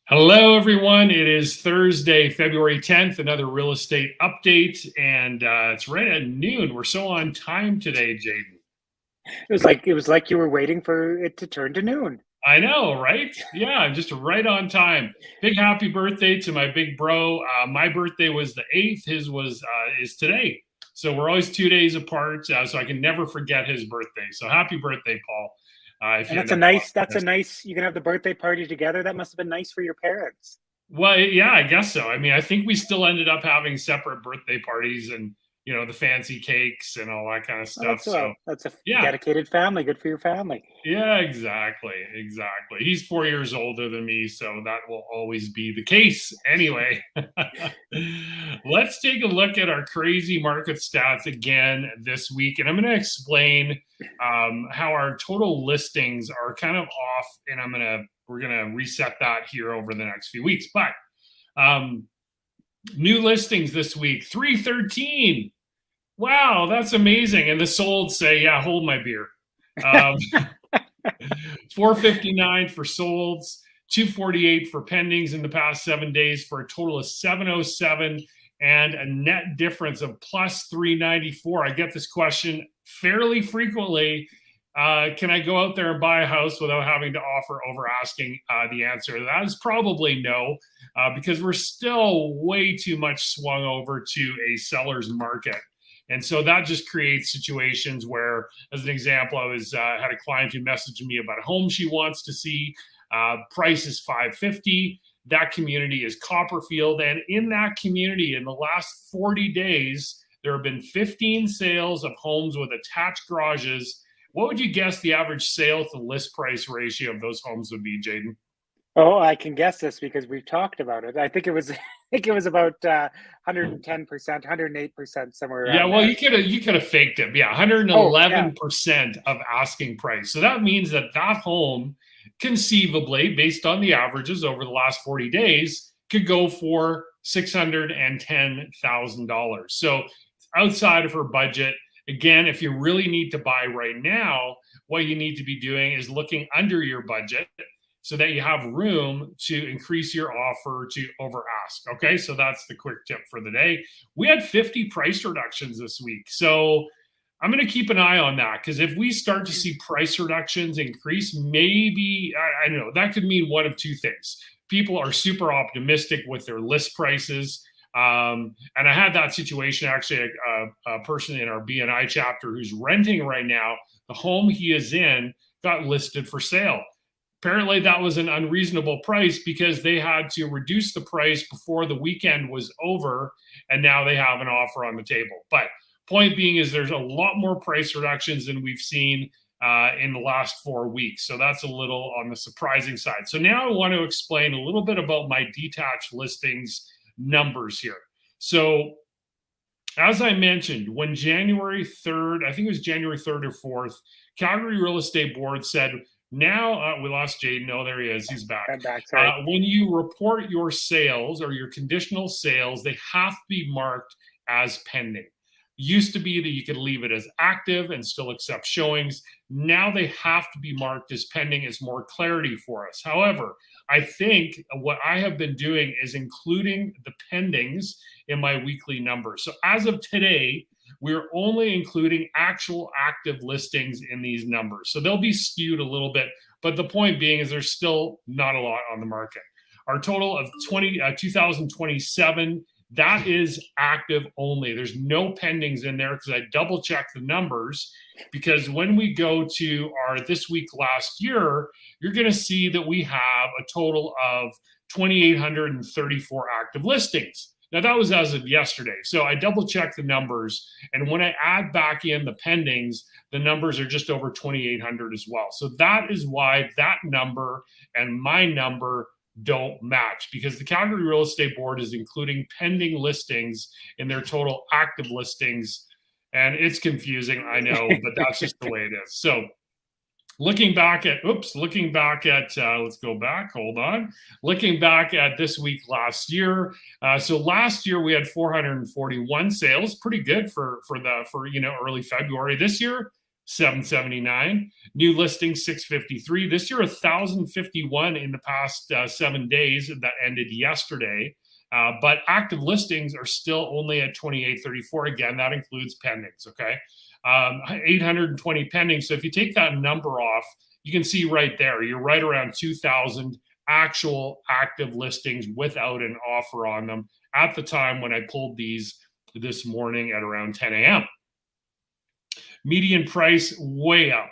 Hello, everyone. It is Thursday, February 10th, another real estate update, and it's right at noon. We're so on time today, Jaden. It was like you were waiting for it to turn to noon. I know, right? Yeah, just right on time. Big happy birthday to my big bro. My birthday was the 8th. His was is today. So we're always 2 days apart. So I can never forget his birthday. So happy birthday, Paul. If And you that's end a up nice watching that's a this. nice you can have the birthday party together. That must have been nice for your parents. Well, yeah, I guess so. I mean, I think we still ended up having separate birthday parties and, the fancy cakes and all that kind of Well, stuff. that's So, well, that's a yeah, dedicated family. Good for your family. yeah, exactly, exactly. He's 4 years older than me, so that will always be the case. Anyway, let's take a look at our crazy market stats again this week, and I'm going to explain how our total listings are kind of off, and we're gonna reset that here over the next few weeks. But new listings this week, 313. Wow, that's amazing. And the sold say, yeah, hold my beer. Um, 459 for solds, 248 for pendings in the past 7 days for a total of 707 and a net difference of plus 394. I get this question fairly frequently. Can I go out there and buy a house without having to offer over asking? The answer to that is probably no, because we're still way too much swung over to a seller's market. And so that just creates situations where, as an example, I was had a client who messaged me about a home she wants to see. Price is 550. That community is Copperfield, and in that community, in the last 40 days, there have been 15 sales of homes with attached garages. What would you guess the average sale to list price ratio of those homes would be, Jaden? Oh, I can guess this because we've talked about it. I think it was I think it was about 110%, 108%, somewhere Yeah, around well, there. you could have faked it. Yeah, Oh, yeah. 111% of asking price. So that means that home, conceivably, based on the averages over the last 40 days, could go for $610,000. So outside of her budget. Again, if you really need to buy right now, what you need to be doing is looking under your budget so that you have room to increase your offer to over ask. Okay, so that's the quick tip for the day. We had 50 price reductions this week. So I'm going to keep an eye on that because if we start to see price reductions increase, maybe, I don't know, that could mean one of two things. People are super optimistic with their list prices. And I had that situation actually, a person in our BNI chapter who's renting right now, the home he is in got listed for sale. Apparently, that was an unreasonable price because they had to reduce the price before the weekend was over, and now they have an offer on the table. But point being is there's a lot more price reductions than we've seen in the last 4 weeks. So that's a little on the surprising side. So now I want to explain a little bit about my detached listings numbers here. So as I mentioned, when January 3rd, I think it was January 3rd or 4th, Calgary Real Estate Board said, now we lost Jaden. No, there he is. He's back. I'm back. Sorry. When you report your sales or your conditional sales, they have to be marked as pending. Used to be that you could leave it as active and still accept showings. Now they have to be marked as pending. It's more clarity for us. However, I think what I have been doing is including the pendings in my weekly numbers. So as of today, we're only including actual active listings in these numbers. So they'll be skewed a little bit, but the point being is there's still not a lot on the market. Our total of 2027, that is active only. There's no pendings in there because I double checked the numbers, because when we go to our this week last year, you're going to see that we have a total of 2,834 active listings. Now, that was as of yesterday. So I double checked the numbers. And when I add back in the pendings, the numbers are just over 2,800 as well. So that is why that number and my number don't match, because the Calgary Real Estate Board is including pending listings in their total active listings. And it's confusing, I know, but that's just the way it is. So looking back at, let's go back, hold on. Looking back at this week last year. So last year we had 441 sales, pretty good for early February. This year, 779. New listings 653. This year 1,051 in the past 7 days that ended yesterday. But active listings are still only at 2,834. Again, that includes pendings. Okay, 820 pendings. So if you take that number off, you can see right there, you're right around 2,000 actual active listings without an offer on them at the time when I pulled these this morning at around 10 a.m. Median price way up.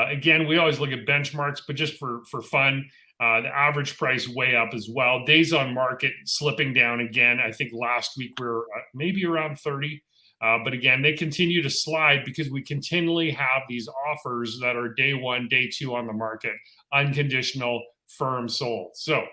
Again, we always look at benchmarks, but just for fun, the average price way up as well. Days on market slipping down again. I think last week we were maybe around 30. But again, they continue to slide because we continually have these offers that are day one, day two on the market, unconditional, firm sold. So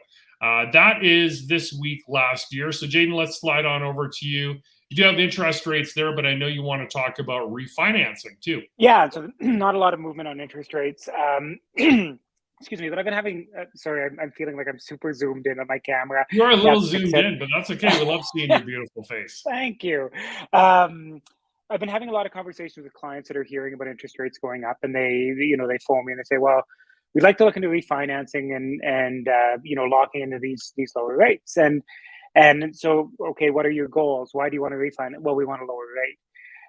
that is this week last year. So Jaden, let's slide on over to you. You do have interest rates there, but I know you want to talk about refinancing too. Yeah, so not a lot of movement on interest rates. Excuse me, but I've been having, sorry, I'm feeling like I'm super zoomed in on my camera. You are a little zoomed in, but that's okay. We love seeing your beautiful face. Thank you. I've been having a lot of conversations with clients that are hearing about interest rates going up, and they phone me and they say, well, we'd like to look into refinancing and locking into these lower rates. And so, okay, what are your goals? Why do you want to refinance? Well, we want a lower rate.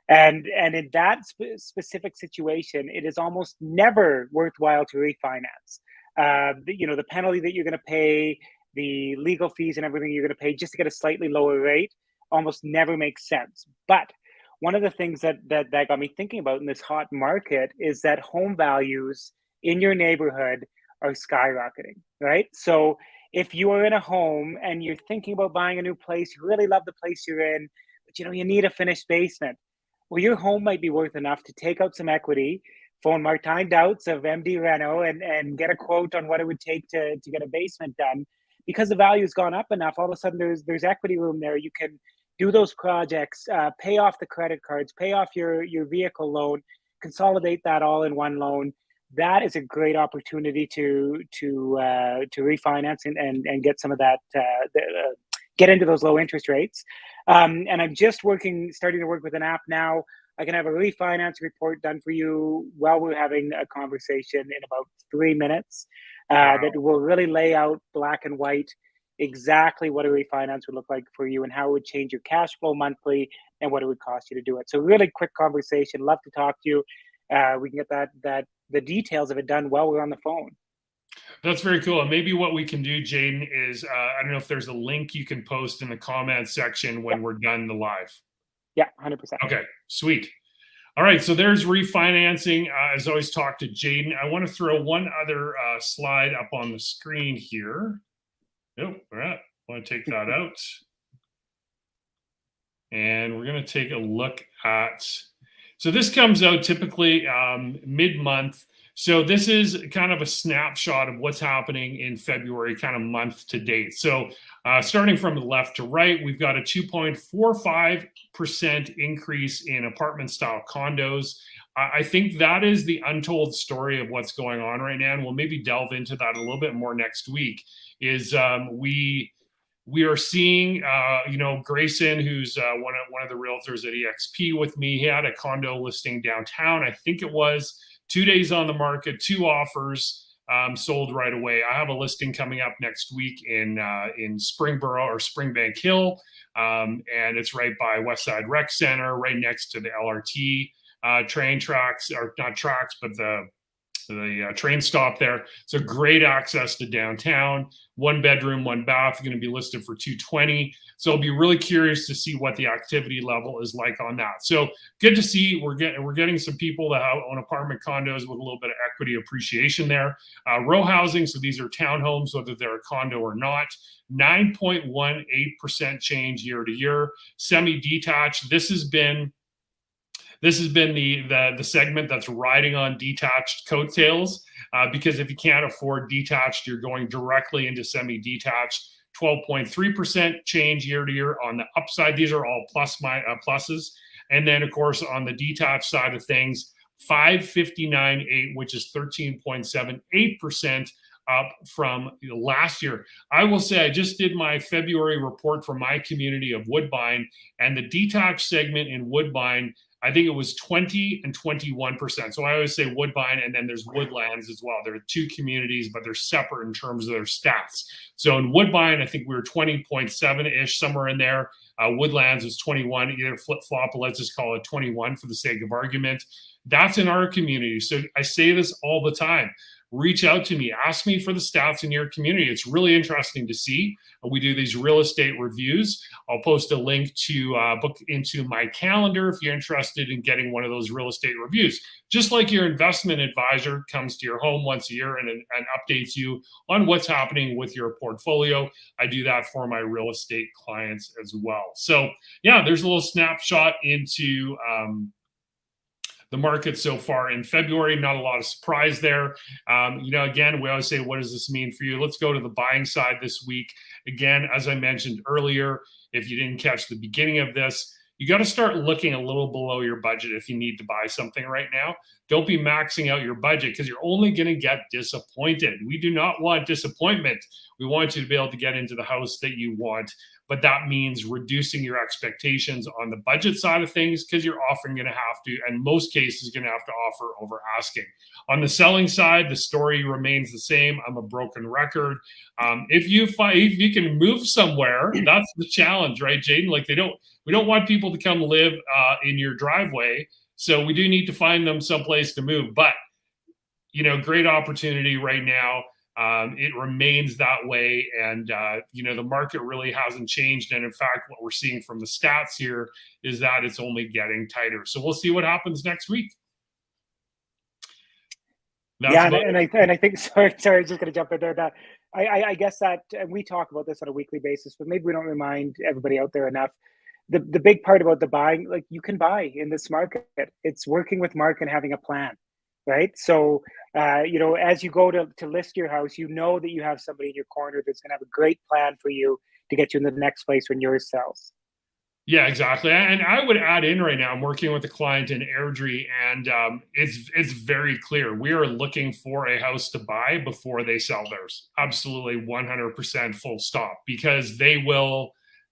And in that specific situation, it is almost never worthwhile to refinance. The penalty that you're going to pay, the legal fees and everything you're going to pay just to get a slightly lower rate almost never makes sense. But one of the things that got me thinking about in this hot market is that home values in your neighborhood are skyrocketing, right? So if you are in a home and you're thinking about buying a new place, you really love the place you're in, but you need a finished basement. Well, your home might be worth enough to take out some equity, phone Martine Doubts of MD Reno and get a quote on what it would take to get a basement done. Because the value's gone up enough, all of a sudden there's equity room there. You can do those projects, pay off the credit cards, pay off your vehicle loan, consolidate that all in one loan. That is a great opportunity to refinance and get some of that, get into those low interest rates. And I'm just starting to work with an app now. I can have a refinance report done for you while we're having a conversation in about 3 minutes. Wow. That will really lay out black and white exactly what a refinance would look like for you and how it would change your cash flow monthly and what it would cost you to do it. So really quick conversation. Love to talk to you. We can get the details of it done while we're on the phone. That's very cool. And maybe what we can do, Jaden, is I don't know if there's a link you can post in the comment section when we're done the live. Yeah, 100%. Okay, sweet. All right, so there's refinancing. As always, talk to Jaden. I want to throw one other slide up on the screen here. Nope, all right. I want to take that out. And we're going to take a look at, so this comes out typically mid-month. So this is kind of a snapshot of what's happening in February, kind of month to date. So starting from the left to right, we've got a 2.45% increase in apartment style condos. I think that is the untold story of what's going on right now. And we'll maybe delve into that a little bit more next week. Is we are seeing, Grayson, who's one of the realtors at EXP with me. He had a condo listing downtown. I think it was 2 days on the market, 2 offers, sold right away. I have a listing coming up next week in Springboro or Springbank Hill, and it's right by Westside Rec Center, right next to the LRT train tracks, or not tracks, but the train stop there. So great access to downtown. 1 bedroom, 1 bath, going to be listed for $220. So I'll be really curious to see what the activity level is like on that. So good to see we're getting some people that own apartment condos with a little bit of equity appreciation there. Row housing, so these are townhomes, whether they're a condo or not. 9.18% change year to year. Semi-detached. This has been the segment that's riding on detached coattails, because if you can't afford detached, you're going directly into semi-detached. 12.3% change year to year on the upside. These are all pluses. And then, of course, on the detached side of things, 559.8, which is 13.78% up from last year. I will say I just did my February report for my community of Woodbine, and the detached segment in Woodbine I think it was 20 and 21%. So I always say Woodbine, and then there's Woodlands as well. There are two communities, but they're separate in terms of their stats. So in Woodbine, I think we were 20.7-ish, somewhere in there. Woodlands was 21, either flip-flop, but let's just call it 21 for the sake of argument. That's in our community. So I say this all the time. Reach out to me, ask me for the stats in your community. It's really interesting to see. We do these real estate reviews. I'll post a link to book into my calendar if you're interested in getting one of those real estate reviews. Just like your investment advisor comes to your home once a year and updates you on what's happening with your portfolio, I do that for my real estate clients as well. So yeah, there's a little snapshot into the market so far in February. Not a lot of surprise there. Again, we always say, what does this mean for you? Let's go to the buying side this week. Again, as I mentioned earlier, if you didn't catch the beginning of this, you got to start looking a little below your budget if you need to buy something right now. Don't be maxing out your budget because you're only going to get disappointed. We do not want disappointment. We want you to be able to get into the house that you want. But that means reducing your expectations on the budget side of things because you're often going to have to, in most cases, going to have to offer over asking. On the selling side, the story remains the same. I'm a broken record. If you can move somewhere, that's the challenge, right, Jaden? Like we don't want people to come live in your driveway, so we do need to find them someplace to move. But great opportunity right now. It remains that way. And, the market really hasn't changed. And in fact, what we're seeing from the stats here is that it's only getting tighter. So we'll see what happens next week. And I think, sorry, I was just going to jump in there. That I guess that, and we talk about this on a weekly basis, but maybe we don't remind everybody out there enough. The big part about the buying, like you can buy in this market. It's working with Mark and having a plan. Right. So, as you go to list your house, that you have somebody in your corner that's going to have a great plan for you to get you in the next place when yours sells. Yeah, exactly. And I would add in right now, I'm working with a client in Airdrie, and it's very clear. We are looking for a house to buy before they sell theirs. Absolutely 100% full stop, because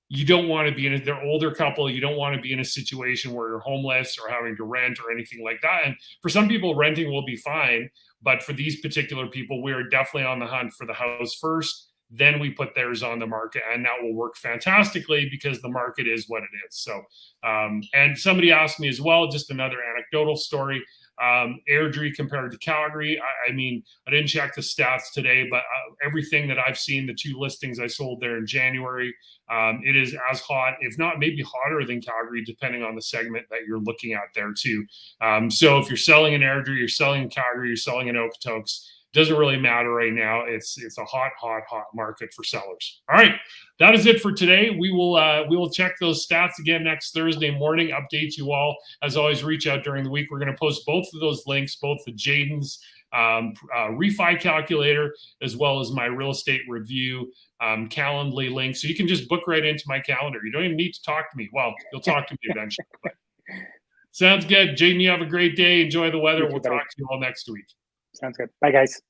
you don't want to be they're older couple. You don't want to be in a situation where you're homeless or having to rent or anything like that. And for some people, renting will be fine. But for these particular people, we are definitely on the hunt for the house first. Then we put theirs on the market, and that will work fantastically because the market is what it is. So, and somebody asked me as well, just another anecdotal story. Airdrie compared to Calgary. I mean, I didn't check the stats today, but everything that I've seen, the 2 listings I sold there in January, it is as hot, if not maybe hotter than Calgary, depending on the segment that you're looking at there too. So if you're selling in Airdrie, you're selling in Calgary, you're selling in Okotoks, doesn't really matter right now. It's a hot market for sellers. All right, that is it for today. We will check those stats again next Thursday morning. Update you all. As always, reach out during the week. We're going to post both of those links, both the Jaden's refi calculator as well as my real estate review Calendly link. So you can just book right into my calendar. You don't even need to talk to me. Well, you'll talk to me eventually. But sounds good, Jaden. You have a great day. Enjoy the weather. We'll talk to you all next week. Sounds good. Bye, guys.